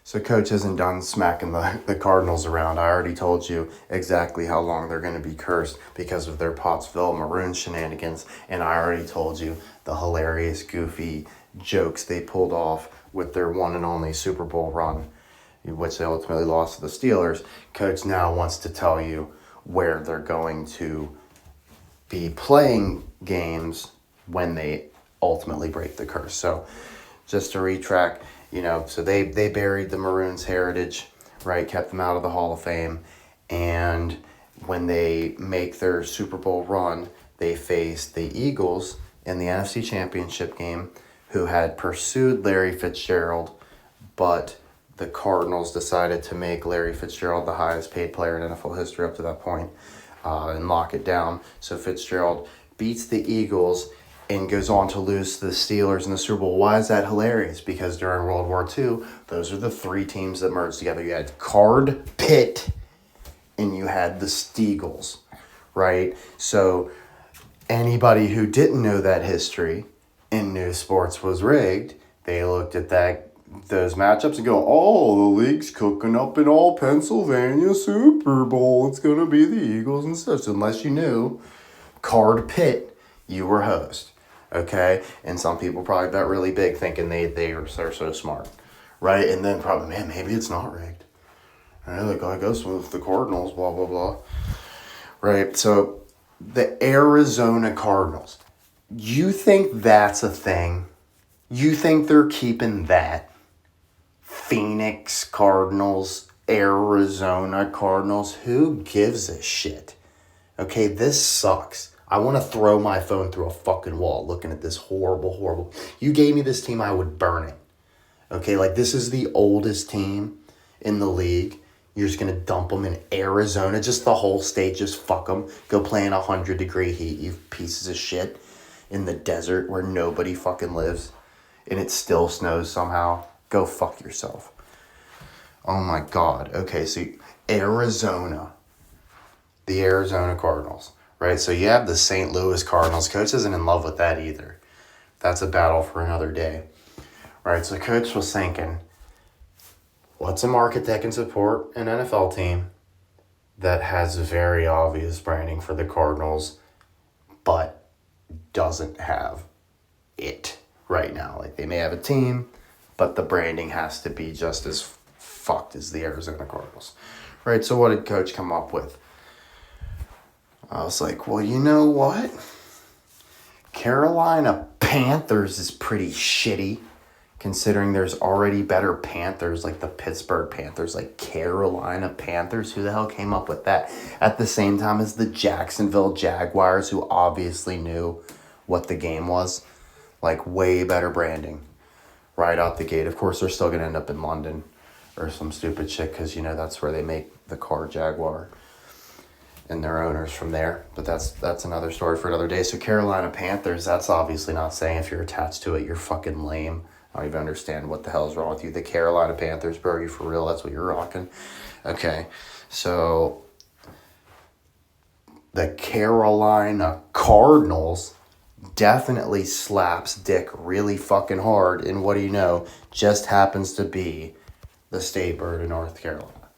So Coach isn't done smacking the Cardinals around. I already told you exactly how long they're going to be cursed because of their Pottsville Maroon shenanigans. And I already told you the hilarious, goofy jokes they pulled off with their one and only Super Bowl run, which they ultimately lost to the Steelers. Coach now wants to tell you where they're going to be playing games when they ultimately break the curse. So just to retrack, so they buried the Maroons' heritage, right? Kept them out of the Hall of Fame. And when they make their Super Bowl run, they face the Eagles in the NFC Championship game, who had pursued Larry Fitzgerald, but the Cardinals decided to make Larry Fitzgerald the highest paid player in NFL history up to that point, and lock it down. So Fitzgerald beats the Eagles and goes on to lose to the Steelers in the Super Bowl. Why is that hilarious? Because during World War II, those are the three teams that merged together. You had Card, Pitt, and you had the Steagles, right? So anybody who didn't know that history and knew sports was rigged, they looked at those matchups and go, oh, the league's cooking up in all Pennsylvania Super Bowl. It's going to be the Eagles and such. Unless you knew Card, Pitt, you were host. Okay, and some people probably bet really big thinking they're so smart, right? And then probably, man, maybe it's not rigged. Right? Like, I guess with the Cardinals, blah, blah, blah. Right, so the Arizona Cardinals, you think that's a thing? You think they're keeping that? Phoenix Cardinals, Arizona Cardinals, who gives a shit? Okay, this sucks. I want to throw my phone through a fucking wall looking at this horrible. You gave me this team, I would burn it. Okay, like this is the oldest team in the league. You're just going to dump them in Arizona, just the whole state, just fuck them. Go play in 100-degree heat, you pieces of shit, in the desert where nobody fucking lives, and it still snows somehow. Go fuck yourself. Oh my God. Okay, so Arizona, the Arizona Cardinals. Right, so you have the St. Louis Cardinals. Coach isn't in love with that either. That's a battle for another day. Right, so Coach was thinking, what's a market that can support an NFL team that has very obvious branding for the Cardinals, but doesn't have it right now? Like, they may have a team, but the branding has to be just as fucked as the Arizona Cardinals. Right, so what did Coach come up with? I was like, well, you know what? Carolina Panthers is pretty shitty, considering there's already better Panthers, like the Pittsburgh Panthers, like Carolina Panthers. Who the hell came up with that? At the same time as the Jacksonville Jaguars, who obviously knew what the game was. Like, way better branding right out the gate. Of course, they're still going to end up in London or some stupid shit, because, that's where they make the car Jaguar. And their owners from there, but that's another story for another day. So Carolina Panthers, that's obviously not saying if you're attached to it, you're fucking lame. I don't even understand what the hell's wrong with you. The Carolina Panthers, bro, you for real? That's what you're rocking? Okay, so the Carolina Cardinals definitely slaps dick really fucking hard, and what do you know? Just happens to be the state bird of North Carolina.